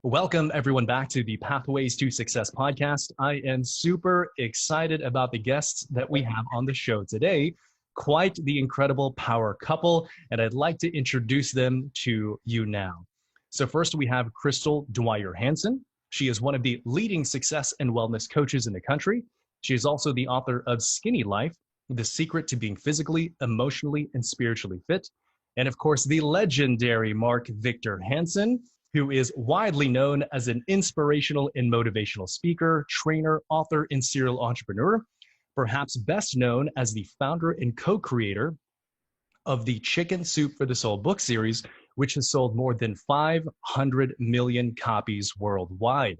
Welcome everyone back to the Pathways to Success podcast. I am super excited about the guests that we have on the show today. Quite the incredible power couple, and I'd like to introduce them to you now. So first we have Dwyer Hansen. She is one of the leading success and wellness coaches in the country. She is also the author of Skinny Life, The Secret to Being Physically, Emotionally, and Spiritually Fit. And of course, the legendary Victor Hansen, who is widely known as an inspirational and motivational speaker, trainer, author, and serial entrepreneur, perhaps best known as the founder and co-creator of the Chicken Soup for the Soul book series, which has sold more than 500 million copies worldwide.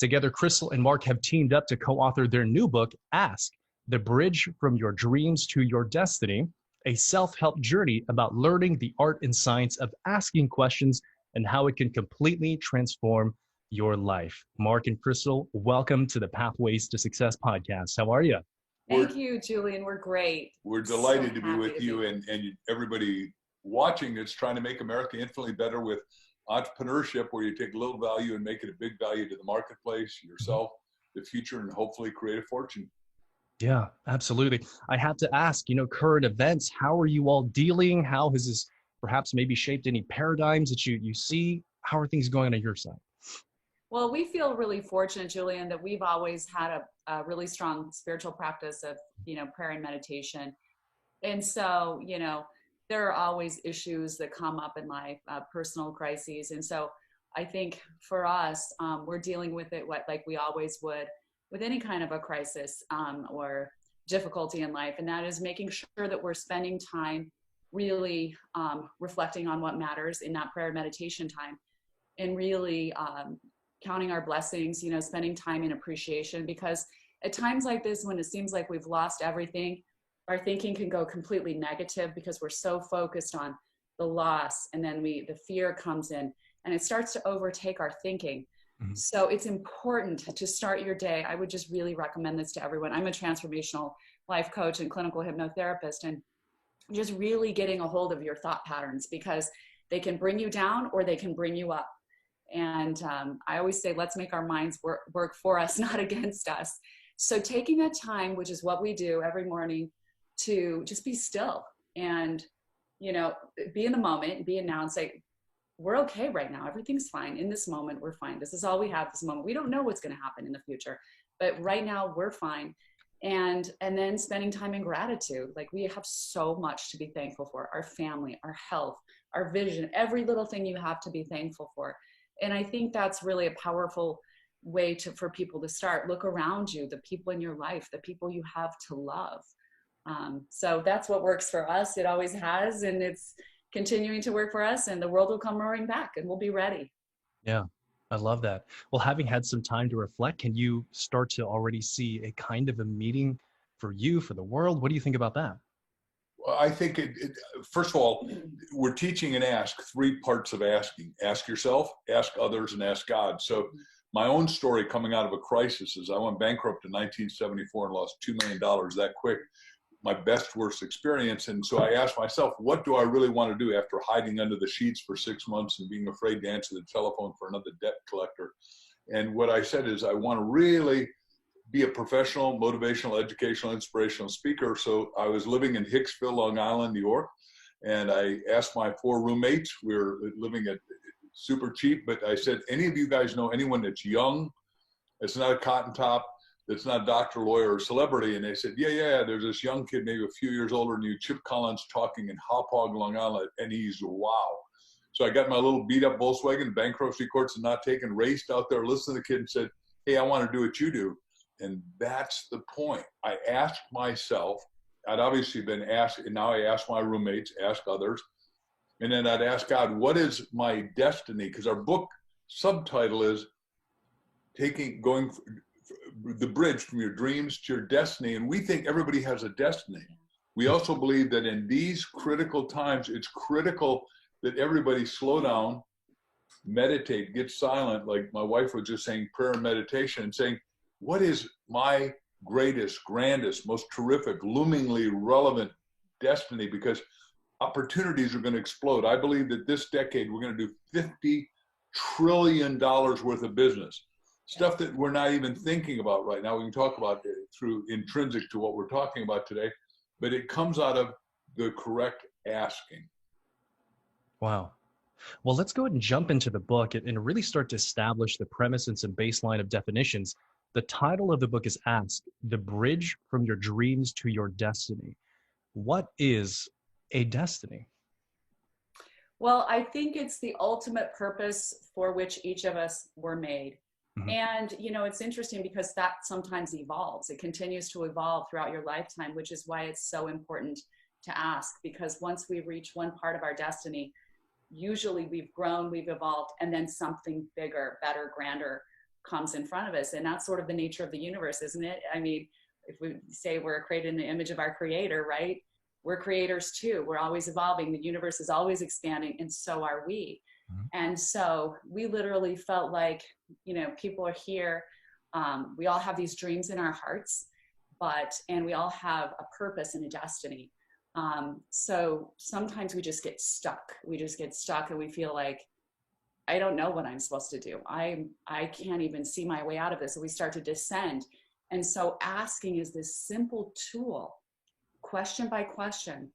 Together, Crystal and Mark have teamed up to co-author their new book, Ask, The Bridge from Your Dreams to Your Destiny, a self-help journey about learning the art and science of asking questions and how it can completely transform your life. Mark and Crystal, welcome to the Pathways to Success podcast. How are you? Thank you, Julian. We're great. We're delighted to be with you and everybody watching that's trying to make America infinitely better with entrepreneurship, where you take a little value and make it a big value to the marketplace, yourself, the future, and hopefully create a fortune. Yeah, absolutely. I have to ask, current events, how are you all dealing? How has this perhaps maybe shaped any paradigms that you see? How are things going on your side? Well, we feel really fortunate, Julian, that we've always had a really strong spiritual practice of, prayer and meditation. And so, there are always issues that come up in life, personal crises. And so I think for us, we're dealing with it like we always would with any kind of a crisis or difficulty in life. And that is making sure that we're spending time really reflecting on what matters in that prayer and meditation time, and really counting our blessings, spending time in appreciation, because at times like this, when it seems like we've lost everything, our thinking can go completely negative because we're so focused on the loss, and then the fear comes in and it starts to overtake our thinking. Mm-hmm. So it's important to start your day. I would just really recommend this to everyone. I'm a transformational life coach and clinical hypnotherapist, and just really getting a hold of your thought patterns, because they can bring you down or they can bring you up. And I always say, let's make our minds work for us, not against us. So taking that time, which is what we do every morning, to just be still and, be in the moment, be in now, and say, we're okay right now. Everything's fine. In this moment, we're fine. This is all we have this moment. We don't know what's going to happen in the future, but right now we're fine. And then spending time in gratitude. Like, we have so much to be thankful for: our family, our health, our vision, every little thing you have to be thankful for. And I think that's really a powerful way for people to start. Look around you, the people in your life, the people you have to love. So that's what works for us. It always has, and it's continuing to work for us, and the world will come roaring back and we'll be ready. Yeah, I love that. Well, having had some time to reflect, can you start to already see a kind of a meaning for you, for the world? What do you think about that? Well, I think, first of all, we're teaching and ask, 3 parts of asking. Ask yourself, ask others, and ask God. So my own story coming out of a crisis is I went bankrupt in 1974 and lost $2 million that quick. My best, worst experience. And so I asked myself, what do I really want to do after hiding under the sheets for 6 months and being afraid to answer the telephone for another debt collector? And what I said is, I want to really be a professional, motivational, educational, inspirational speaker. So I was living in Hicksville, Long Island, New York. And I asked my 4 roommates, we were living at super cheap, but I said, any of you guys know anyone that's young, that's not a cotton top, that's not a doctor, lawyer, or celebrity? And they said, yeah, there's this young kid, maybe a few years older than you, Chip Collins, talking in Hauppauge, Long Island, and he's wow. So I got my little beat up Volkswagen, bankruptcy courts and not taken, raced out there, listened to the kid and said, hey, I want to do what you do. And that's the point. I asked myself, I'd obviously been asked, and now I ask my roommates, ask others, and then I'd ask God, what is my destiny? Because our book subtitle is going the bridge from your dreams to your destiny. And we think everybody has a destiny. We also believe that in these critical times, it's critical that everybody slow down, meditate, get silent. Like my wife was just saying, prayer and meditation, and saying, what is my greatest, grandest, most terrific, loomingly relevant destiny? Because opportunities are going to explode. I believe that this decade, we're going to do 50 trillion worth of business. Stuff that we're not even thinking about right now. We can talk about it through intrinsic to what we're talking about today, but it comes out of the correct asking. Wow. Well, let's go ahead and jump into the book and really start to establish the premise and some baseline of definitions. The title of the book is Ask, the Bridge from Your Dreams to Your Destiny. What is a destiny? Well, I think it's the ultimate purpose for which each of us were made. Mm-hmm. And, you know, it's interesting because that sometimes evolves. It continues to evolve throughout your lifetime, which is why it's so important to ask, because once we reach one part of our destiny, usually we've grown, we've evolved, and then something bigger, better, grander comes in front of us. And that's sort of the nature of the universe, isn't it? I mean, if we say we're created in the image of our creator, right? We're creators too. We're always evolving. The universe is always expanding, and so are we. Mm-hmm. And so we literally felt like, you know, people are here. We all have these dreams in our hearts, and we all have a purpose and a destiny. So sometimes we just get stuck. And we feel like, I don't know what I'm supposed to do. I can't even see my way out of this. So we start to descend. And so asking is this simple tool, question by question.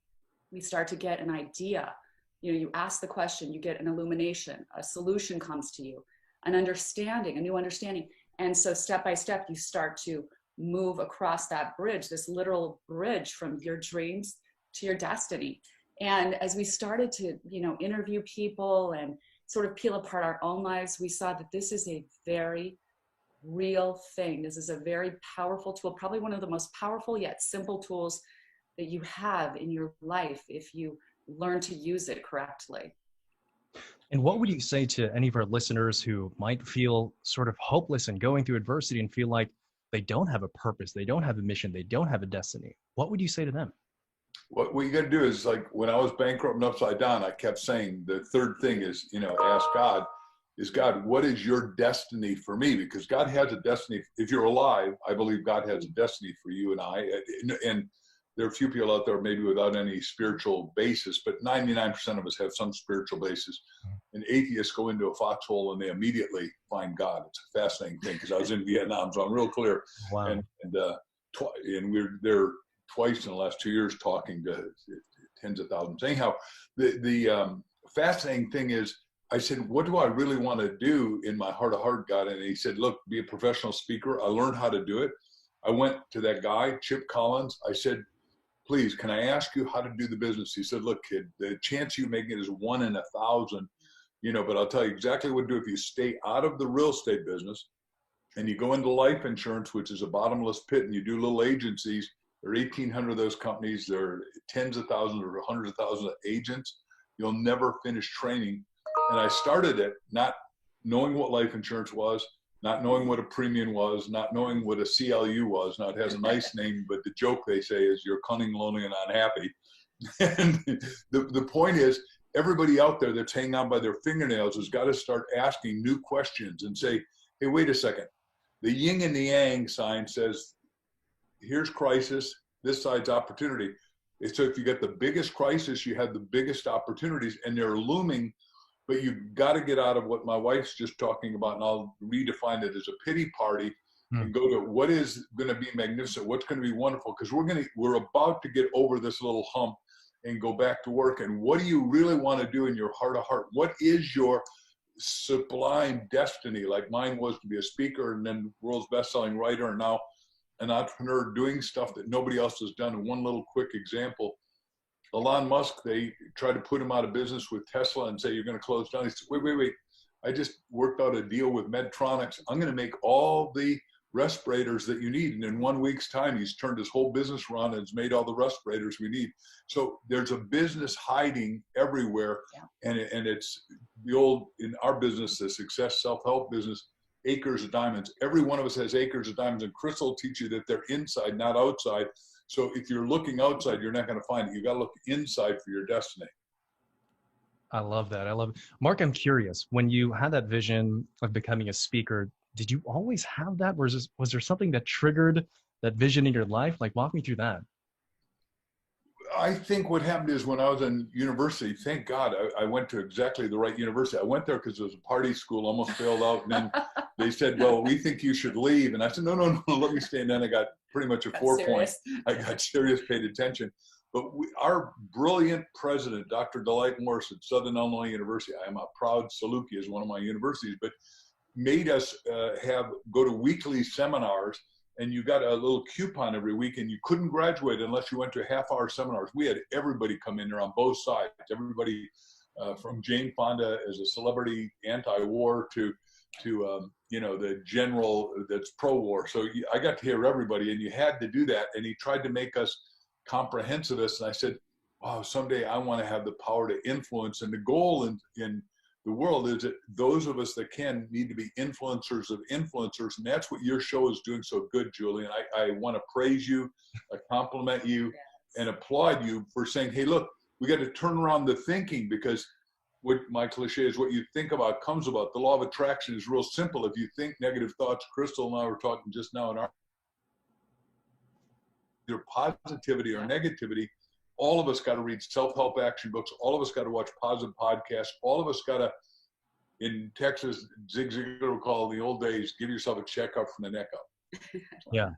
We start to get an idea. You know, you ask the question, you get an illumination, a solution comes to you, an understanding, a new understanding. And so step by step, you start to move across that bridge, this literal bridge from your dreams to your destiny. And as we started to, you know, interview people and sort of peel apart our own lives, we saw that this is a very real thing. This is a very powerful tool, probably one of the most powerful yet simple tools that you have in your life if you learn to use it correctly. And what would you say to any of our listeners who might feel sort of hopeless and going through adversity and feel like they don't have a purpose, they don't have a mission, they don't have a destiny? What would you say to them? What you got to do is, like, when I was bankrupt and upside down, I kept saying the third thing is, you know, ask God, God, what is your destiny for me? Because God has a destiny. If you're alive, I believe God has a destiny for you and I. And there are a few people out there maybe without any spiritual basis, but 99% of us have some spiritual basis. And atheists go into a foxhole and they immediately find God. It's a fascinating thing because I was in Vietnam, so I'm real clear. Wow. And we're there twice in the last 2 years talking to tens of thousands. Anyhow, the fascinating thing is, I said, what do I really want to do in my heart of heart, God? And he said, look, be a professional speaker. I learned how to do it. I went to that guy, Chip Collins. I said, please, can I ask you how to do the business? He said, look, kid, the chance you make it is 1 in 1,000, you know, but I'll tell you exactly what to do if you stay out of the real estate business and you go into life insurance, which is a bottomless pit, and you do little agencies. There are 1,800 of those companies. There are tens of thousands or hundreds of thousands of agents. You'll never finish training. And I started it not knowing what life insurance was, not knowing what a premium was, not knowing what a CLU was. Now, it has a nice name, but the joke they say is you're cunning, lonely, and unhappy. And the point is, everybody out there that's hanging on by their fingernails has got to start asking new questions and say, hey, wait a second. The yin and the yang sign says, here's crisis, this side's opportunity. So if you get the biggest crisis, you have the biggest opportunities, and they're looming, but you've got to get out of what my wife's just talking about, and I'll redefine it as a pity party and go to what is going to be magnificent, what's going to be wonderful, because we're about to get over this little hump and go back to work. And what do you really want to do in your heart of heart? What is your sublime destiny? Like mine was to be a speaker and then world's best-selling writer, and now an entrepreneur doing stuff that nobody else has done. And one little quick example, Elon Musk, they tried to put him out of business with Tesla and say, you're going to close down. He said, wait. I just worked out a deal with Medtronics. I'm going to make all the respirators that you need. And in 1 week's time, he's turned his whole business around and has made all the respirators we need. So there's a business hiding everywhere. Yeah. And it's the old, in our business, the success self-help business, acres of diamonds. Every one of us has acres of diamonds, and Chris will teach you that they're inside, not outside. So if you're looking outside, you're not going to find it. You got to look inside for your destiny. I love that. I love it. Mark, I'm curious, when you had that vision of becoming a speaker, did you always have that? Was there something that triggered that vision in your life? Like, walk me through that. I think what happened is when I was in university, thank God I went to exactly the right university. I went there because it was a party school, almost failed out. And then they said, well, we think you should leave. And I said, no, let me stay. And then I got pretty much a 4-point. I got serious, paid attention. But our brilliant president, Dr. Delight Morris at Southern Illinois University, I am a proud Saluki as one of my universities, but made us go to weekly seminars. And you got a little coupon every week, and you couldn't graduate unless you went to half-hour seminars. We had everybody come in there on both sides. Everybody from Jane Fonda as a celebrity anti-war to the general that's pro-war. So I got to hear everybody, and you had to do that. And he tried to make us comprehensivists. And I said, wow, someday I want to have the power to influence. And the goal in the world is that those of us that can need to be influencers of influencers. And that's what your show is doing so good, Julian. I want to praise you, compliment you, and applaud you for saying, hey, look, we got to turn around the thinking, because what my cliche is, what you think about comes about. The law of attraction is real simple. If you think negative thoughts, Crystal and I were talking just now in our either positivity or negativity, all of us got to read self-help action books. All of us got to watch positive podcasts. All of us got to, in Texas, Zig Ziglar would call in the old days, give yourself a checkup from the neck up. Yeah.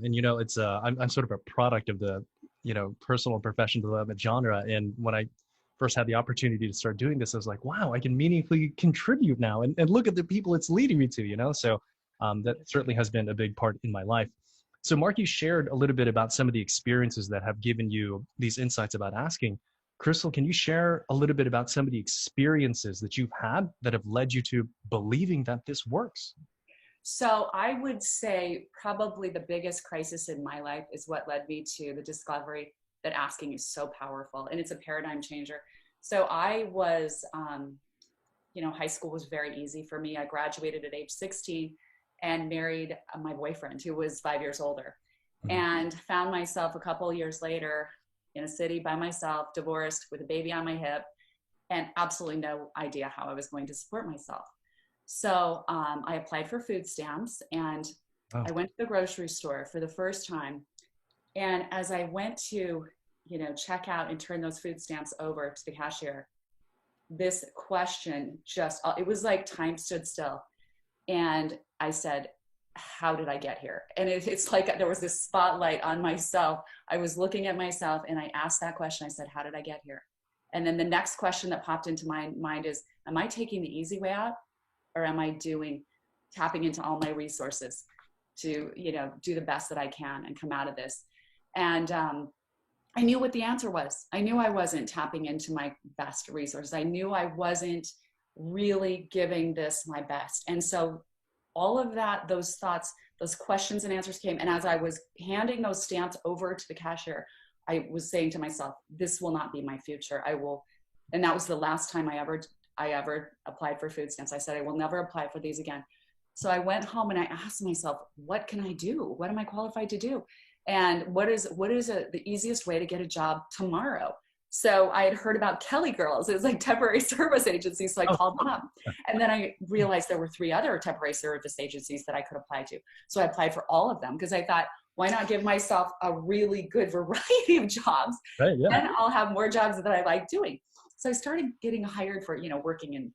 And, it's, I'm sort of a product of the, personal and professional development genre. And when I first had the opportunity to start doing this, I was like, wow, I can meaningfully contribute now. And look at the people it's leading me to, so that certainly has been a big part in my life. So Mark, you shared a little bit about some of the experiences that have given you these insights about asking. Crystal, can you share a little bit about some of the experiences that you've had that have led you to believing that this works? So I would say probably the biggest crisis in my life is what led me to the discovery that asking is so powerful, and it's a paradigm changer. So I was, high school was very easy for me. I graduated at age 16 and married my boyfriend, who was 5 years older, and found myself a couple of years later in a city by myself, divorced, with a baby on my hip, and absolutely no idea how I was going to support myself. So I applied for food stamps, and I went to the grocery store for the first time. And as I went to, check out and turn those food stamps over to the cashier, this question it was like time stood still. And I said, how did I get here? And it's like there was this spotlight on myself. I was looking at myself and I asked that question. I said, how did I get here? And then the next question that popped into my mind is, am I taking the easy way out, or am I tapping into all my resources to, do the best that I can and come out of this? And I knew what the answer was. I knew I wasn't tapping into my best resources. I knew I wasn't really giving this my best. And so all of that, those thoughts, those questions and answers came. And as I was handing those stamps over to the cashier, I was saying to myself, this will not be my future. And that was the last time I ever applied for food stamps. I said, I will never apply for these again. So I went home and I asked myself, what can I do? What am I qualified to do? And what is the easiest way to get a job tomorrow? So I had heard about Kelly Girls. It was like temporary service agencies. So I called them up. And then I realized there were 3 other temporary service agencies that I could apply to. So I applied for all of them because I thought, why not give myself a really good variety of jobs? Right, yeah. And I'll have more jobs that I like doing. So I started getting hired for, working in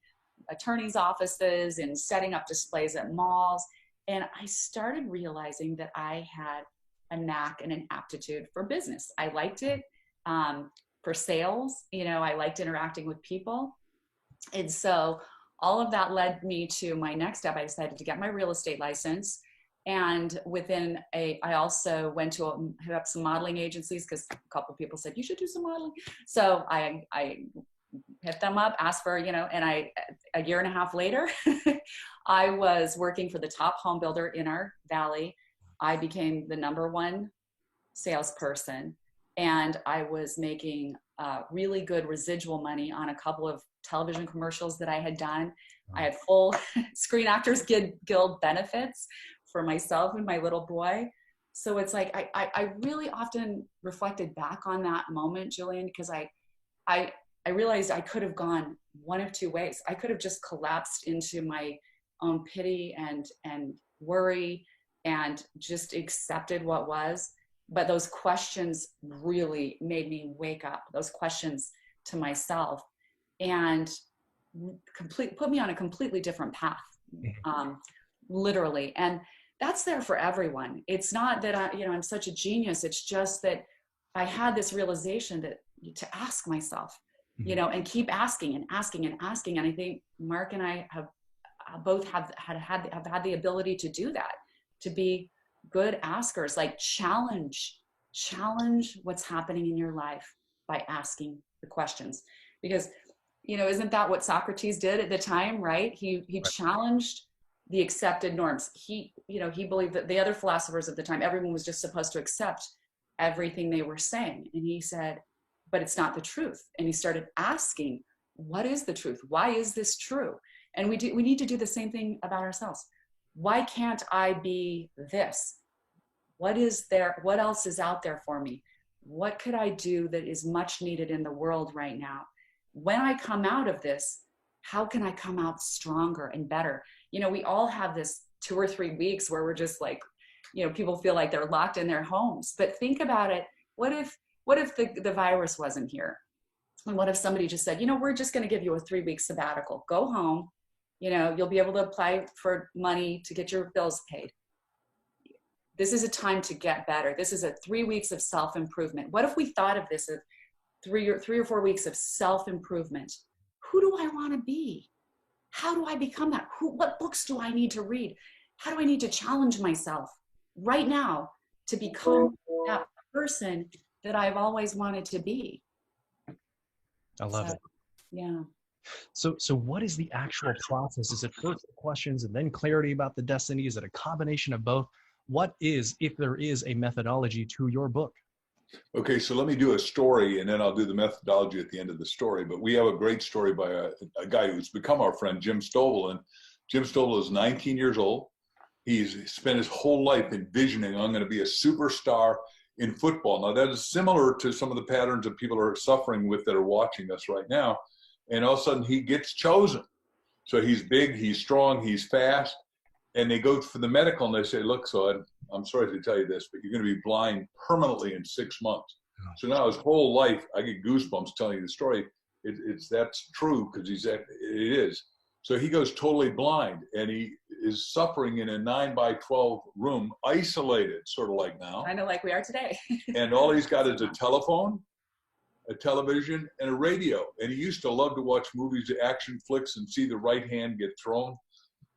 attorneys' offices and setting up displays at malls. And I started realizing that I had a knack and an aptitude for business. I liked it. For sales, I liked interacting with people. And so all of that led me to my next step. I decided to get my real estate license. And I also went to hit up some modeling agencies because a couple of people said, you should do some modeling. So I hit them up, asked for, and a year and a half later, I was working for the top home builder in our valley. I became the #1 salesperson. And I was making really good residual money on a couple of television commercials that I had done. I had full Screen Actors Guild benefits for myself and my little boy. So it's like, I really often reflected back on that moment, Julian, because I realized I could have gone one of 2 ways. I could have just collapsed into my own pity and worry and just accepted what was. but those questions really made me wake up, those questions to myself, and put me on a completely different path, literally. And that's there for everyone. It's not that I'm such a genius. It's just that I had this realization that to ask myself, and keep asking and asking and asking. And I think Mark and I have both have had the ability to do that, to be good askers, like challenge what's happening in your life by asking the questions. Because, isn't that what Socrates did at the time, right? He challenged the accepted norms. He believed that the other philosophers of the time, everyone was just supposed to accept everything they were saying. And he said, but it's not the truth. And he started asking, what is the truth? Why is this true? And we need to do the same thing about ourselves. Why can't I be this? What is there? What else is out there for me? What could I do that is much needed in the world right now? When I come out of this, how can I come out stronger and better? We all have this 2 or 3 weeks where we're just like, people feel like they're locked in their homes. But think about it. What if the virus wasn't here? And what if somebody just said, we're just going to give you a 3-week sabbatical. Go home. You'll be able to apply for money to get your bills paid. This is a time to get better. This is a 3 weeks of self-improvement. What if we thought of this as 3 or 4 weeks of self-improvement? Who do I want to be? How do I become that? What books do I need to read? How do I need to challenge myself right now to become that person that I've always wanted to be? I love it. Yeah. So what is the actual process? Is it first the questions and then clarity about the destiny? Is it a combination of both? What is, if there is, a methodology to your book? Okay, so let me do a story, and then I'll do the methodology at the end of the story. But we have a great story by a guy who's become our friend, Jim Stovall. And Jim Stovall is 19 years old. He's spent his whole life envisioning, I'm going to be a superstar in football. Now, that is similar to some of the patterns that people are suffering with that are watching us right now. And all of a sudden, he gets chosen. So he's big, he's strong, he's fast. And they go for the medical, and they say, look, son, I'm sorry to tell you this, but you're going to be blind permanently in 6 months. So now his whole life, I get goosebumps telling you the story. That's true, because it is. So he goes totally blind, and he is suffering in a 9-by-12 room, isolated, sort of like now. Kind of like we are today. And all he's got is a telephone, a television, and a radio. And he used to love to watch movies, action flicks, and see the right hand get thrown.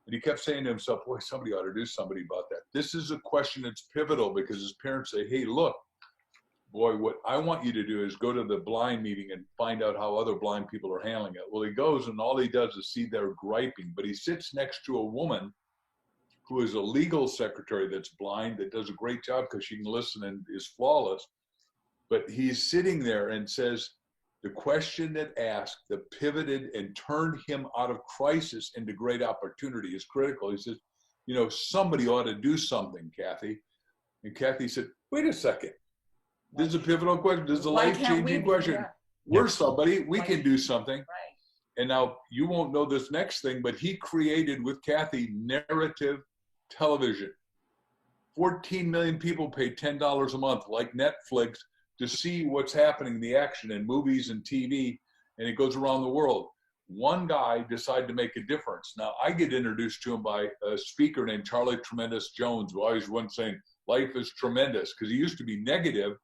And he kept saying to himself, boy, somebody ought to do something about that. This is a question that's pivotal, because his parents say, hey, look, boy, what I want you to do is go to the blind meeting and find out how other blind people are handling it. Well, he goes, and all he does is see their griping. But he sits next to a woman who is a legal secretary that's blind, that does a great job because she can listen and is flawless. But he's sitting there and says, the question that asked, that pivoted and turned him out of crisis into great opportunity is critical. He says, somebody ought to do something, Kathy. And Kathy said, wait a second. This is a pivotal question. This is a life-changing question. Yeah. We're somebody. We can do something. Right. And now you won't know this next thing, but he created with Kathy narrative television. 14 million people pay $10 a month, like Netflix, to see what's happening, the action in movies and TV, and it goes around the world. One guy decided to make a difference. Now, I get introduced to him by a speaker named Charlie Tremendous Jones, who always went saying, life is tremendous, because he used to be negative,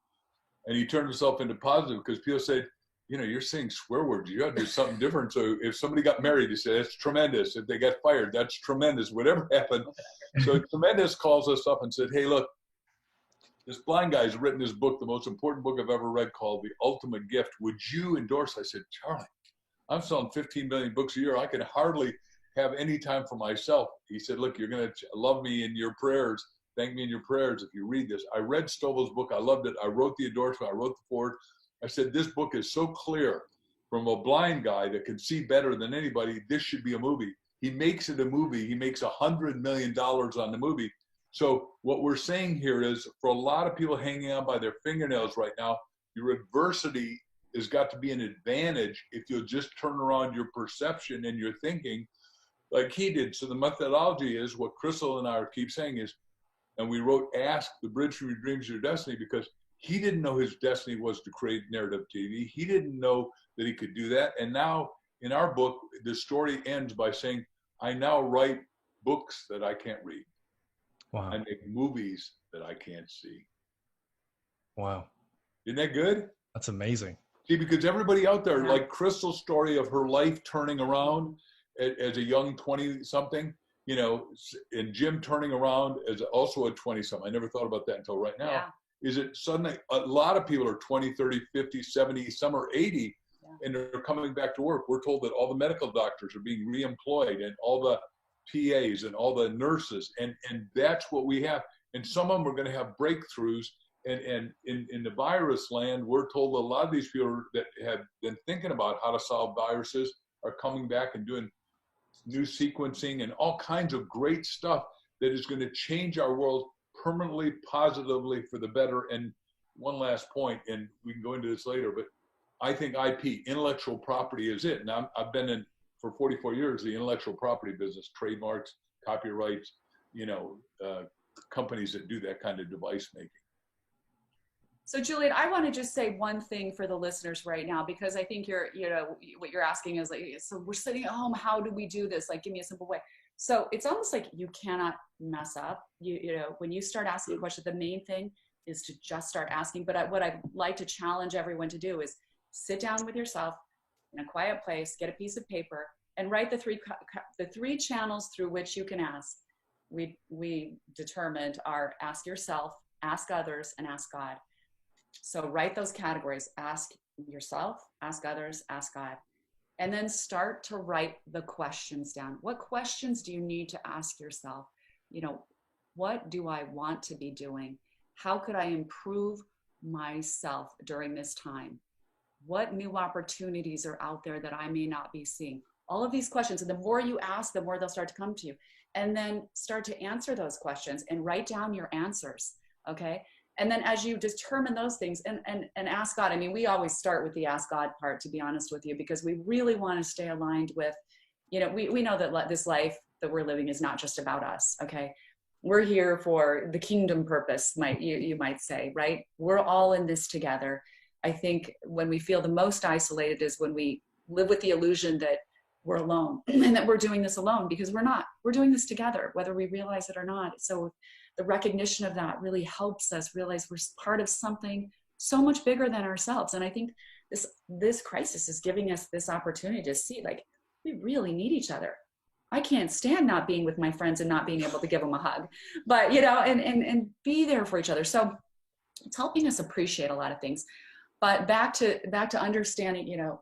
and he turned himself into positive, because people said, you're saying swear words. You got to do something different. So if somebody got married, he said, that's tremendous. If they got fired, that's tremendous. Whatever happened. So Tremendous calls us up and said, hey, look, this blind guy's written this book, the most important book I've ever read, called The Ultimate Gift. Would you endorse? I said, Charlie, I'm selling 15 million books a year. I can hardly have any time for myself. He said, look, you're going to love me in your prayers. Thank me in your prayers if you read this. I read Stovall's book. I loved it. I wrote the endorsement. I wrote the forward. I said, this book is so clear from a blind guy that can see better than anybody. This should be a movie. He makes it a movie. He makes $100 million on the movie. So what we're saying here is, for a lot of people hanging on by their fingernails right now, your adversity has got to be an advantage if you'll just turn around your perception and your thinking like he did. So the methodology is what Crystal and I keep saying is, And we wrote Ask, the bridge from your dreams to your destiny, because he didn't know his destiny was to create narrative TV. He didn't know that he could do that. And now in our book, the story ends by saying, I now write books that I can't read. Wow. I make movies that I can't see. Wow. Isn't that good? That's amazing. See, because everybody out there, like Crystal's story of her life turning around as a young 20-something, you know, and Jim turning around as also a 20-something. I never thought about that until right now. Yeah. Is it suddenly, a lot of people are 20, 30, 50, 70, some are 80, and they're coming back to work. We're told that all the medical doctors are being reemployed and all the PAs and all the nurses, and that's what we have. And some of them are going to have breakthroughs. And in the virus land, we're told a lot of these people that have been thinking about how to solve viruses are coming back and doing new sequencing and all kinds of great stuff that is going to change our world permanently, positively for the better. And one last point, and we can go into this later, but I think IP, intellectual property, is it. Now, I've been in, for 44 years, the intellectual property business, trademarks, copyrights, you know, companies that do that kind of device making. So Julian, I want to just say one thing for the listeners right now, because I think what you're asking is like, so we're sitting at home, how do we do this? Like, give me a simple way. So it's almost like you cannot mess up. You know, when you start asking a question, the main thing is to just start asking. But what I'd like to challenge everyone to do is sit down with yourself in a quiet place, get a piece of paper, and write the three channels through which you can ask. We determined are ask yourself, ask others, and ask God. So write those categories: ask yourself, ask others, ask God. And then start to write the questions down. What questions do you need to ask yourself? You know, what do I want to be doing? How could I improve myself during this time? What new opportunities are out there that I may not be seeing? All of these questions. And the more you ask, the more they'll start to come to you. And then start to answer those questions and write down your answers. Okay. And then as you determine those things and ask God, I mean, we always start with the ask God part, to be honest with you, because we really want to stay aligned with, you know, we know that this life that we're living is not just about us. Okay. We're here for the kingdom purpose, you might say, right? We're all in this together. I think when we feel the most isolated is when we live with the illusion that we're alone and that we're doing this alone, because we're not. We're doing this together, whether we realize it or not. So the recognition of that really helps us realize we're part of something so much bigger than ourselves. And I think this crisis is giving us this opportunity to see, like, we really need each other. I can't stand not being with my friends and not being able to give them a hug, but, you know, and be there for each other. So it's helping us appreciate a lot of things. But back to understanding, you know,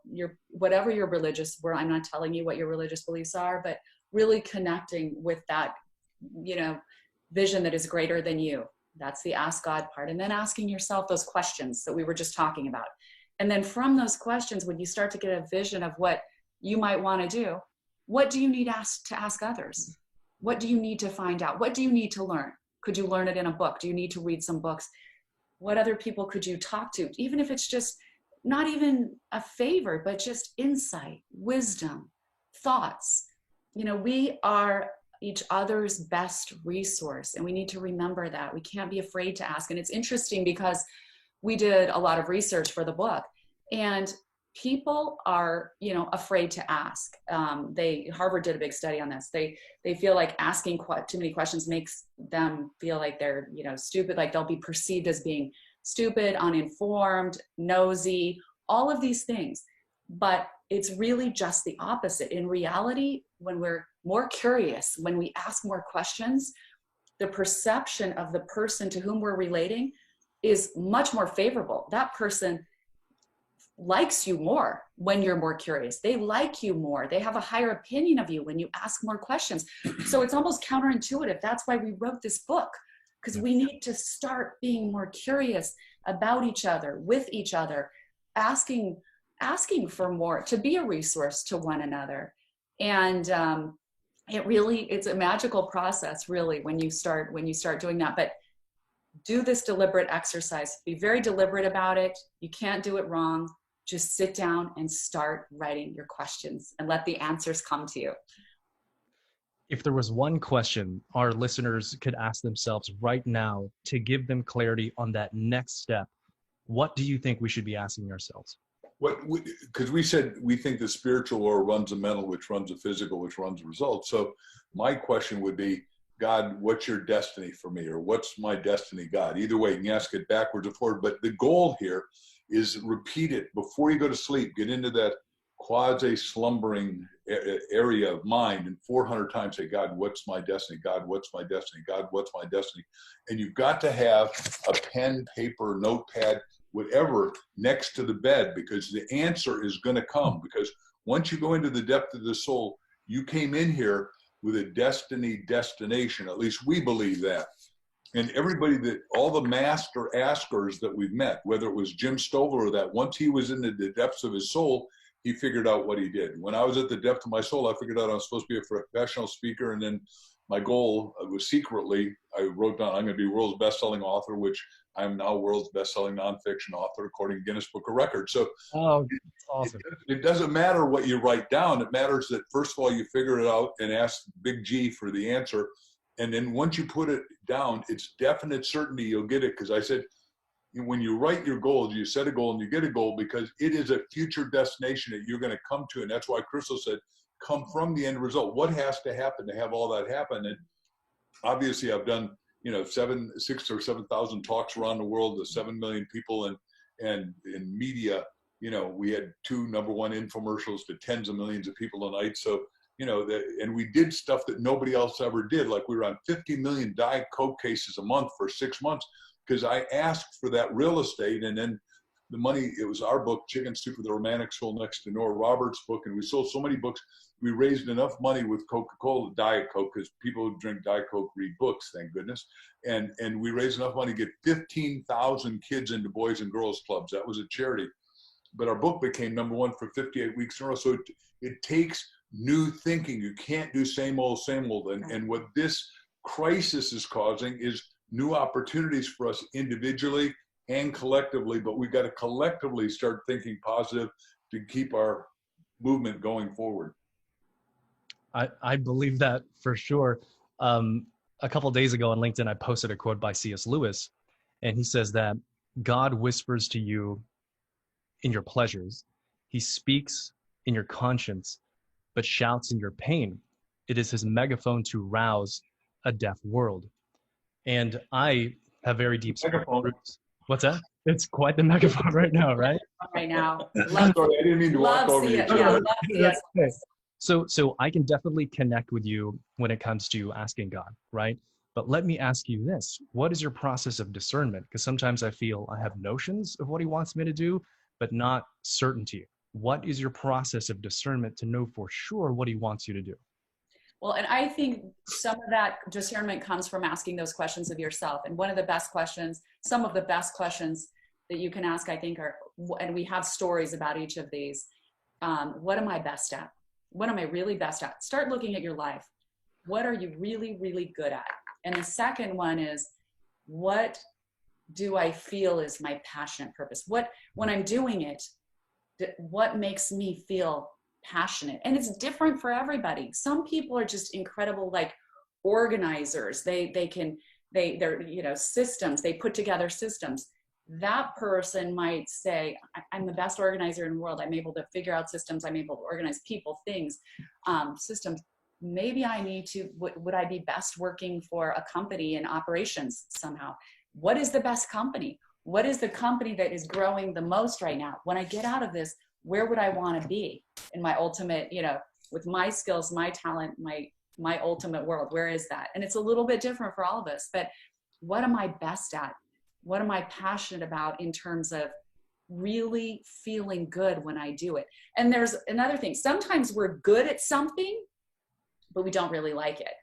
whatever your religious, where I'm not telling you what your religious beliefs are, but really connecting with that, you know, vision that is greater than you. That's the ask God part. And then asking yourself those questions that we were just talking about. And then from those questions, when you start to get a vision of what you might want to do, what do you need to ask others? What do you need to find out? What do you need to learn? Could you learn it in a book? Do you need to read some books? What other people could you talk to? Even if it's just not even a favor, but just insight, wisdom, thoughts. You know, we are each other's best resource, and we need to remember that. We can't be afraid to ask. And it's interesting because we did a lot of research for the book, and people are, you know, afraid to ask. Harvard did a big study on this. They feel like asking too many questions makes them feel like they're, you know, stupid, like they'll be perceived as being stupid, uninformed, nosy, all of these things. But it's really just the opposite. In reality, when we're more curious, when we ask more questions, the perception of the person to whom we're relating is much more favorable. That person likes you more when you're more curious. They like you more. They have a higher opinion of you when you ask more questions. So it's almost counterintuitive. That's why we wrote this book, because we need to start being more curious about each other, with each other, asking for more, to be a resource to one another. And it's a magical process, really, when you start doing that. But do this deliberate exercise. Be very deliberate about it. You can't do it wrong. Just sit down and start writing your questions and let the answers come to you. If there was one question our listeners could ask themselves right now to give them clarity on that next step, what do you think we should be asking ourselves? Because we said we think the spiritual law runs the mental, which runs the physical, which runs the results. So my question would be, God, what's your destiny for me? Or what's my destiny, God? Either way, you can ask it backwards or forward. But the goal here is repeat it before you go to sleep. Get into that quasi-slumbering area of mind and 400 times say, God, what's my destiny? God, what's my destiny? God, what's my destiny? And you've got to have a pen, paper, notepad, whatever next to the bed, because the answer is going to come. Because once you go into the depth of the soul, you came in here with a destiny destination. At least we believe that. And everybody all the master askers that we've met, whether it was Jim Stovall or that, once he was in the depths of his soul, he figured out what he did. When I was at the depth of my soul, I figured out I was supposed to be a professional speaker. And then my goal was secretly, I wrote down, I'm going to be world's best-selling author, which I'm now world's best-selling nonfiction author, according to Guinness Book of Records. So awesome. It doesn't matter what you write down. It matters that, first of all, you figure it out and ask Big G for the answer. And then once you put it down, it's definite certainty you'll get it. Because I said, when you write your goals, you set a goal and you get a goal, because it is a future destination that you're going to come to. And that's why Crystal said, come from the end result. What has to happen to have all that happen? And obviously I've done, 6,000 or 7,000 talks around the world to 7 million people, and in media, we had 2 #1 infomercials to tens of millions of people a night. So, and we did stuff that nobody else ever did. Like we were on 50 million Diet Coke cases a month for 6 months, because I asked for that real estate. And then the money, it was our book, Chicken Soup for the Romantic Soul, next to Nora Roberts' book. And we sold so many books. We raised enough money with Coca-Cola, Diet Coke, because people who drink Diet Coke read books, thank goodness. And we raised enough money to get 15,000 kids into Boys and Girls Clubs. That was a charity. But our book became #1 for 58 weeks in a row. So it takes new thinking. You can't do same old, same old. And what this crisis is causing is new opportunities for us individually and collectively. But we've got to collectively start thinking positive to keep our movement going forward. I believe that for sure. A couple of days ago on LinkedIn, I posted a quote by C.S. Lewis, and he says that God whispers to you in your pleasures. He speaks in your conscience, but shouts in your pain. It is his megaphone to rouse a deaf world. And I have very deep roots. What's that? It's quite the megaphone right now, right? Right now. Sorry, I didn't mean to walk over you. So I can definitely connect with you when it comes to asking God, right? But let me ask you this. What is your process of discernment? Because sometimes I feel I have notions of what he wants me to do, but not certainty. What is your process of discernment to know for sure what he wants you to do? Well, and I think some of that discernment comes from asking those questions of yourself. And one of the best questions, some of the best questions that you can ask, I think, are, and we have stories about each of these. What am I best at? What am I really best at? Start looking at your life. What are you really, really good at? And the second one is, what do I feel is my passionate purpose? When I'm doing it, what makes me feel passionate? And it's different for everybody. Some people are just incredible, like organizers. They're systems. They put together systems. That person might say, I'm the best organizer in the world. I'm able to figure out systems. I'm able to organize people, things, systems. Maybe I need to, would I be best working for a company in operations somehow? What is the best company? What is the company that is growing the most right now? When I get out of this, where would I want to be in my ultimate, with my skills, my talent, my ultimate world? Where is that? And it's a little bit different for all of us, but what am I best at? What am I passionate about in terms of really feeling good when I do it? And there's another thing. Sometimes we're good at something, but we don't really like it.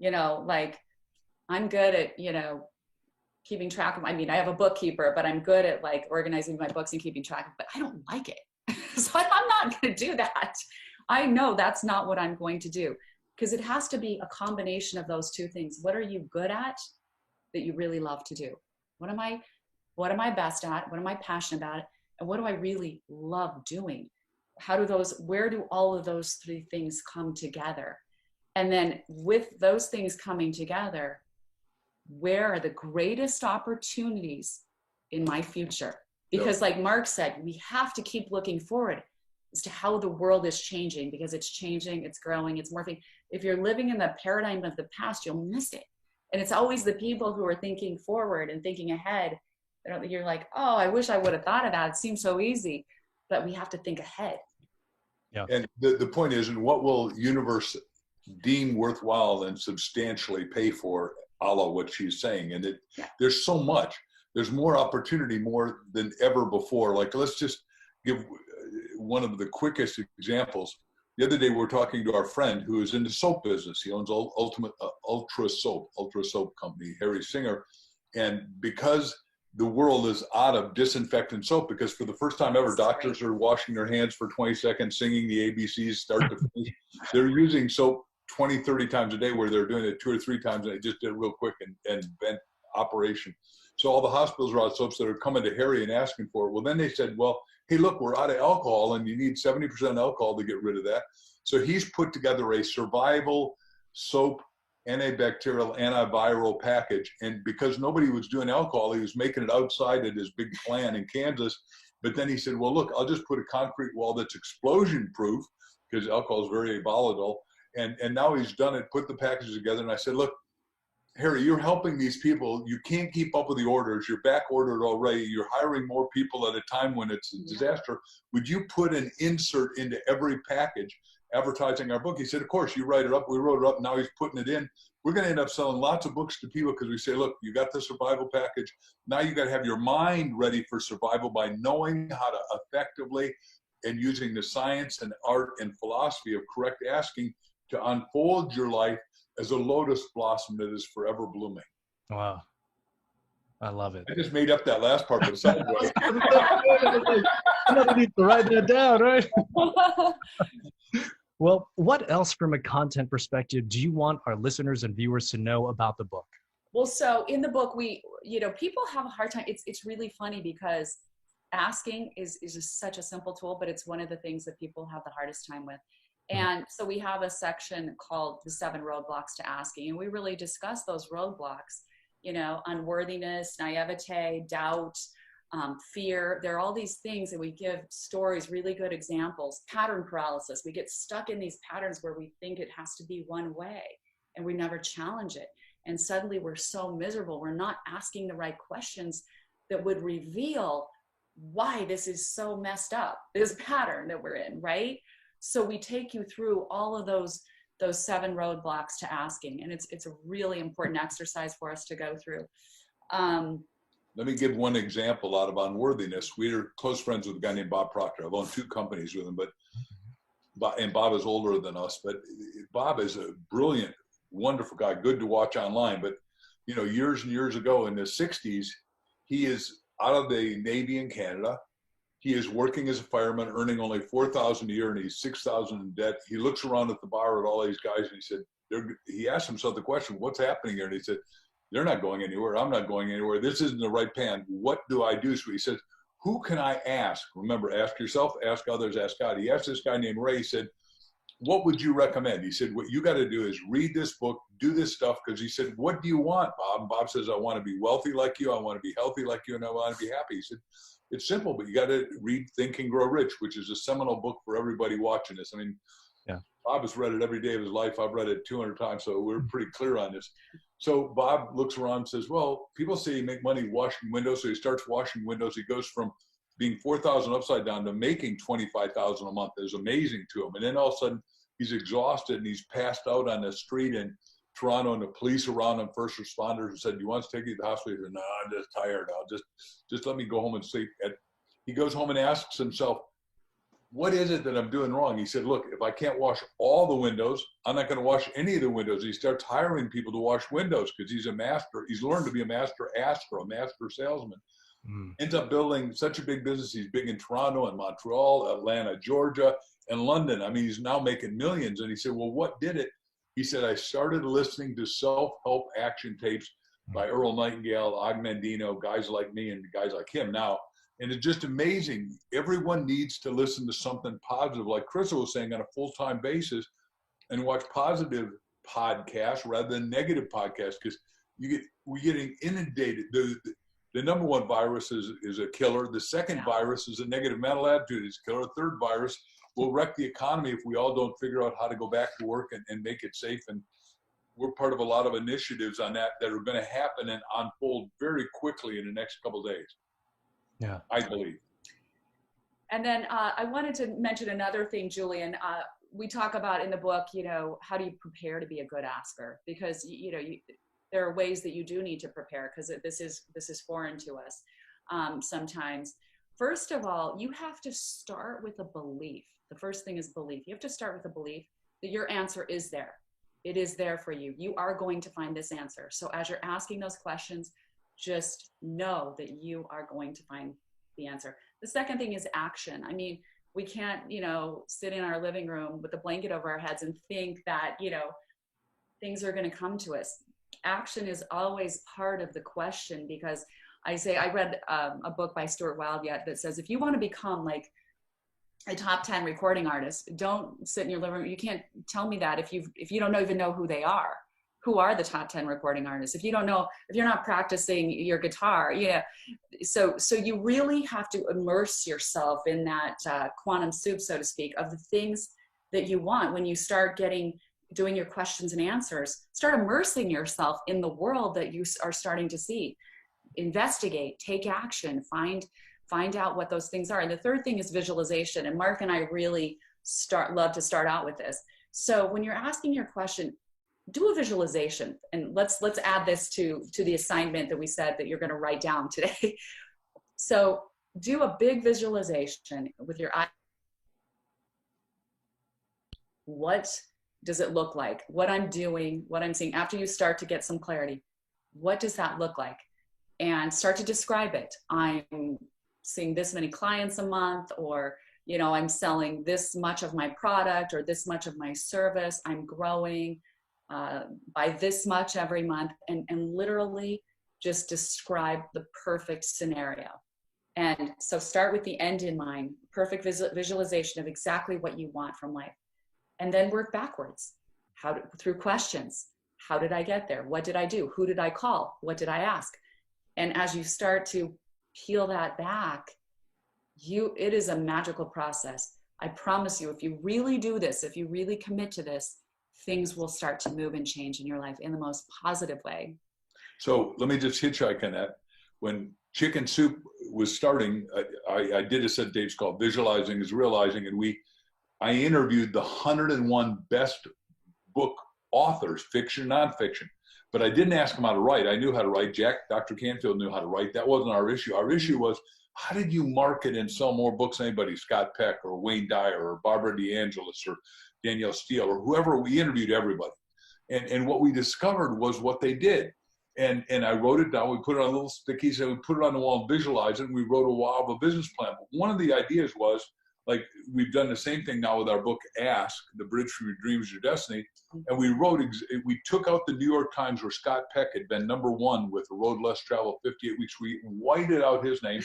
Like I'm good at, keeping track of, I have a bookkeeper, but I'm good at like organizing my books and keeping track of, but I don't like it. So I'm not going to do that. I know that's not what I'm going to do, because it has to be a combination of those two things. What are you good at that you really love to do? What am I best at? What am I passionate about? And what do I really love doing? Where do all of those three things come together? And then with those things coming together, where are the greatest opportunities in my future? Because like Mark said, we have to keep looking forward as to how the world is changing, because it's changing, it's growing, it's morphing. If you're living in the paradigm of the past, you'll miss it. And it's always the people who are thinking forward and thinking ahead. You're like, oh, I wish I would have thought of that. It seems so easy, but we have to think ahead. Yeah. And the point is, and what will universe deem worthwhile and substantially pay for, a la what she's saying? And there's so much. There's more opportunity, more than ever before. Like, let's just give one of the quickest examples. The other day, we were talking to our friend who is in the soap business. He owns Ultra Soap Company, Harry Singer. And because the world is out of disinfectant soap, because for the first time ever, doctors are washing their hands for 20 seconds, singing the ABCs, start to finish. They're using soap 20, 30 times a day, where they're doing it 2 or 3 times. And they just did it real quick and bent operation. So all the hospitals are out of soaps that are coming to Harry and asking for it. Well, then they said, well, hey, look, we're out of alcohol, and you need 70% alcohol to get rid of that. So he's put together a survival soap, antibacterial, antiviral package. And because nobody was doing alcohol, he was making it outside at his big plant in Kansas. But then he said, well, look, I'll just put a concrete wall that's explosion proof, because alcohol is very volatile. And now he's done it, put the package together. And I said, look, Harry, you're helping these people. You can't keep up with the orders. You're back ordered already. You're hiring more people at a time when it's a disaster. Would you put an insert into every package advertising our book? He said, of course, you write it up. We wrote it up. Now he's putting it in. We're going to end up selling lots of books to people, because we say, look, you got the survival package. Now you got to have your mind ready for survival by knowing how to effectively and using the science and art and philosophy of correct asking to unfold your life as a lotus blossom that is forever blooming. Wow. I love it. I just made up that last part, but aside, Somebody needs to write that down, right? Well, what else from a content perspective do you want our listeners and viewers to know about the book? Well, so in the book, people have a hard time. It's really funny, because asking is just such a simple tool, but it's one of the things that people have the hardest time with. And so we have a section called the 7 roadblocks to asking. And we really discuss those roadblocks, unworthiness, naivete, doubt, fear. There are all these things that we give stories, really good examples, pattern paralysis. We get stuck in these patterns where we think it has to be one way, and we never challenge it. And suddenly we're so miserable. We're not asking the right questions that would reveal why this is so messed up, this pattern that we're in, right? So we take you through all of those 7 roadblocks to asking, and it's a really important exercise for us to go through. Let me give one example out of unworthiness. We're close friends with a guy named Bob Proctor. I've owned 2 companies with him, and Bob is older than us. But Bob is a brilliant, wonderful guy, good to watch online. But years and years ago in the 60s, he is out of the Navy in Canada. He is working as a fireman, earning only $4,000 a year, and he's $6,000 in debt. He looks around at the bar at all these guys, and he said, he asked himself the question, what's happening here? And he said, they're not going anywhere. I'm not going anywhere. This isn't the right plan. What do I do? So he says, who can I ask? Remember, ask yourself, ask others, ask God. He asked this guy named Ray. He said, what would you recommend? He said, what you got to do is read this book, do this stuff. Because he said, what do you want, Bob? And Bob says, I want to be wealthy like you. I want to be healthy like you. And I want to be happy. He said, it's simple, but you got to read Think and Grow Rich, which is a seminal book for everybody watching this. I mean, Bob has read it every day of his life. I've read it 200 times, so we're pretty clear on this. So Bob looks around and says, well, people say you make money washing windows. So he starts washing windows. He goes from being 4,000 upside down to making 25,000 a month. It's amazing to him. And then all of a sudden he's exhausted and he's passed out on the street in Toronto, and the police around him, first responders, and said, do you want us to take you to the hospital? He said, no, I'm just tired. Just let me go home and sleep. And he goes home and asks himself, what is it that I'm doing wrong? He said, look, if I can't wash all the windows, I'm not going to wash any of the windows. He starts hiring people to wash windows, because he's a master. He's learned to be a master asker, a master salesman. Ends up building such a big business. He's big in Toronto and Montreal, Atlanta, Georgia, and London. I mean, he's now making millions. And he said, well, what did it? He said, I started listening to self-help action tapes by Earl Nightingale, Og Mandino, guys like me and guys like him now. And it's just amazing. Everyone needs to listen to something positive, like Chris was saying, on a full-time basis. and watch positive podcasts rather than negative podcasts, because we're getting inundated. The number one virus is a killer. The second virus is a negative mental attitude is a killer. The third virus will wreck the economy if we all don't figure out how to go back to work and make it safe. And we're part of a lot of initiatives on that are going to happen and unfold very quickly in the next couple of days. Yeah, I believe. And then I wanted to mention another thing, Julian. We talk about in the book, how do you prepare to be a good asker? Because, there are ways that you do need to prepare, because this is foreign to us sometimes. First of all, you have to start with a belief. The first thing is belief. You have to start with a belief that your answer is there. It is there for you. You are going to find this answer. So as you're asking those questions, just know that you are going to find the answer. The second thing is action. I mean, we can't, sit in our living room with a blanket over our heads and think that, things are going to come to us. Action is always part of the question, because I read a book by Stuart Wildett that says, if you want to become like a top 10 recording artist, don't sit in your living room. You can't tell me that if you don't even know who they are. Who are the top 10 recording artists? If you don't know, if you're not practicing your guitar, so you really have to immerse yourself in that quantum soup, so to speak, of the things that you want. When you start doing your questions and answers, start immersing yourself in the world that you are starting to see. Investigate, take action, find out what those things are. And the third thing is visualization. And Mark and I really love to start out with this. So when you're asking your question, do a visualization. And let's add this to the assignment that we said that you're going to write down today. So do a big visualization with your eye. What does it look like? What I'm doing, what I'm seeing, after you start to get some clarity, what does that look like? And start to describe it. I'm seeing this many clients a month, or, I'm selling this much of my product or this much of my service. I'm growing by this much every month, and literally just describe the perfect scenario. And so start with the end in mind, perfect visualization of exactly what you want from life. And then work backwards. Through questions. How did I get there? What did I do? Who did I call? What did I ask? And as you start to peel that back, it is a magical process. I promise you, if you really do this, if you really commit to this, things will start to move and change in your life in the most positive way. So let me just hitchhike on that. When Chicken Soup was starting, I did a set Dave's called Visualizing is Realizing, and I interviewed the 101 best book authors, fiction, nonfiction, but I didn't ask them how to write. I knew how to write. Dr. Canfield knew how to write. That wasn't our issue. Our issue was, how did you market and sell more books than anybody? Scott Peck or Wayne Dyer or Barbara DeAngelis or Danielle Steele or whoever. We interviewed everybody. And what we discovered was what they did. And I wrote it down. We put it on little stickies and we put it on the wall and visualized it. And we wrote a while of a business plan. But one of the ideas was, like, we've done the same thing now with our book, Ask, The Bridge from Your Dreams to Your Destiny. And we took out the New York Times where Scott Peck had been #1 with A Road Less Traveled 58 Weeks. We whited out his name,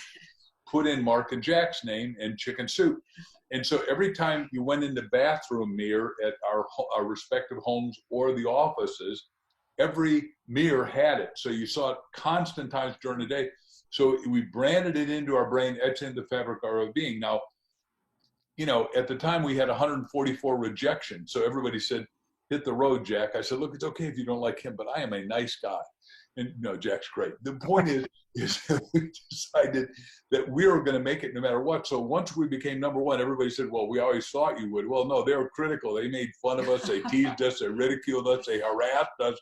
put in Mark and Jack's name and Chicken Soup. And so every time you went in the bathroom mirror at our respective homes or the offices, every mirror had it. So you saw it constant times during the day. So we branded it into our brain, etched into the fabric of our being. Now, at the time we had 144 rejections. So everybody said, hit the road, Jack. I said, look, it's okay if you don't like him, but I am a nice guy. And no, Jack's great. The point is that we decided that we were going to make it no matter what. So once we became #1, everybody said, well, we always thought you would. Well, no, they were critical. They made fun of us. They teased us. They ridiculed us. They harassed us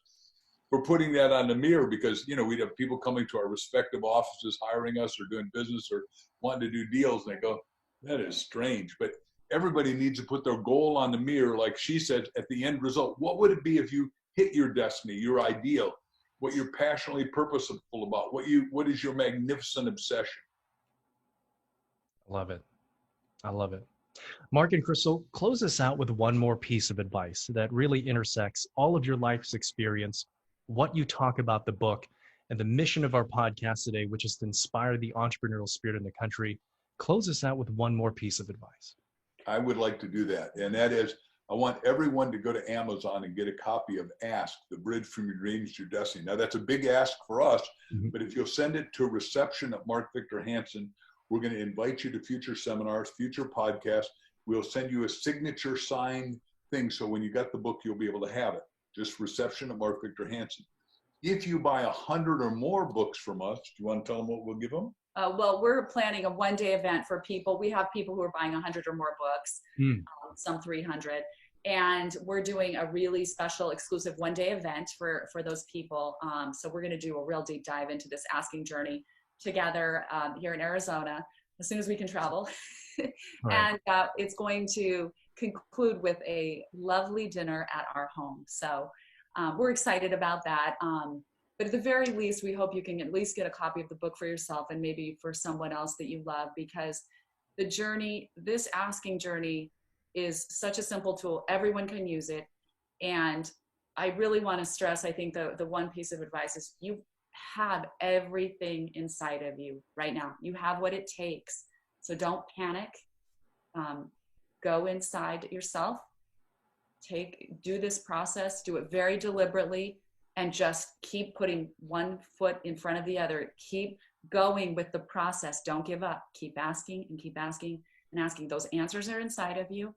for putting that on the mirror, because, we'd have people coming to our respective offices, hiring us or doing business or wanting to do deals. And they go, that is strange. But everybody needs to put their goal on the mirror. Like she said, at the end result, what would it be if you hit your destiny, your ideal, what you're passionately purposeful about, what is your magnificent obsession? I love it. I love it. Mark and Crystal, close us out with one more piece of advice that really intersects all of your life's experience, what you talk about the book, and the mission of our podcast today, which is to inspire the entrepreneurial spirit in the country. Close us out with one more piece of advice. I would like to do that. And that is, I want everyone to go to Amazon and get a copy of Ask, The Bridge from Your Dreams to Your Destiny. Now, that's a big ask for us, but if you'll send it to reception at Mark Victor Hansen, we're going to invite you to future seminars, future podcasts. We'll send you a signature signed thing, so when you got the book, you'll be able to have it. Just reception at Mark Victor Hansen. If you buy 100 or more books from us, do you want to tell them what we'll give them? Well, we're planning a one-day event for people. We have people who are buying 100 or more books, some 300. And we're doing a really special exclusive one-day event for those people. So we're going to do a real deep dive into this asking journey together here in Arizona as soon as we can travel. Right. And it's going to conclude with a lovely dinner at our home. So we're excited about that. But at the very least, we hope you can at least get a copy of the book for yourself and maybe for someone else that you love, because the journey, this asking journey, is such a simple tool. Everyone can use it. And I really want to stress, I think the one piece of advice is you have everything inside of you right now. You have what it takes. So don't panic. Go inside yourself. Do this process, do it very deliberately, and just keep putting one foot in front of the other. Keep going with the process. Don't give up. Keep asking and keep asking and asking. Those answers are inside of you.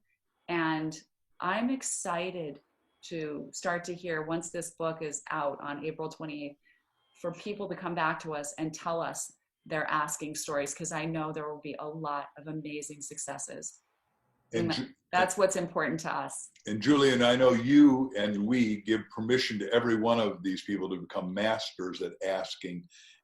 And I'm excited to start to hear, once this book is out on April 28th, for people to come back to us and tell us their asking stories, because I know there will be a lot of amazing successes. And that's what's important to us. And Julian, I know you and we give permission to every one of these people to become masters at asking,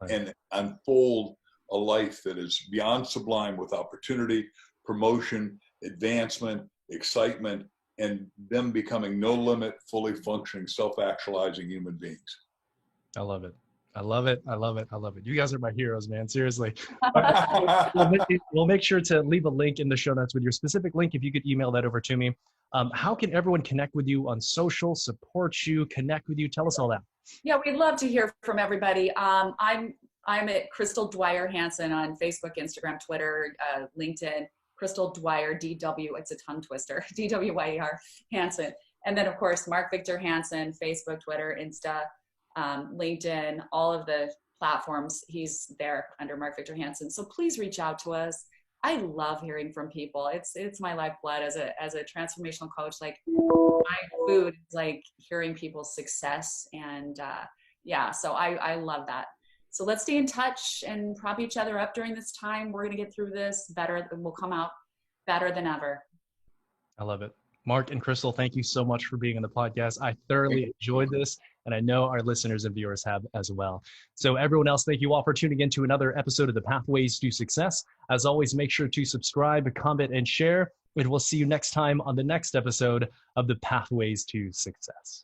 and unfold a life that is beyond sublime, with opportunity, promotion, advancement, excitement, and them becoming no limit, fully functioning, self-actualizing human beings. I love it. I love it. I love it. I love it. You guys are my heroes, man. Seriously. We'll make sure to leave a link in the show notes with your specific link, if you could email that over to me. How can everyone connect with you on social, support you, connect with you? Tell us all that. Yeah, we'd love to hear from everybody. I'm at Crystal Dwyer Hansen on Facebook, Instagram, Twitter, LinkedIn. Crystal Dwyer, DW, it's a tongue twister, DWYER Hansen. And then, of course, Mark Victor Hansen, Facebook, Twitter, Insta, LinkedIn, all of the platforms. He's there under Mark Victor Hansen. So please reach out to us. I love hearing from people. It's my lifeblood as a transformational coach. Like, my food is like hearing people's success. And so I love that. So let's stay in touch and prop each other up during this time. We're going to get through this better. We'll come out better than ever. I love it. Mark and Crystal, thank you so much for being on the podcast. I thoroughly enjoyed this, and I know our listeners and viewers have as well. So everyone else, thank you all for tuning in to another episode of the Pathways to Success. As always, make sure to subscribe, comment, and share. And we'll see you next time on the next episode of the Pathways to Success.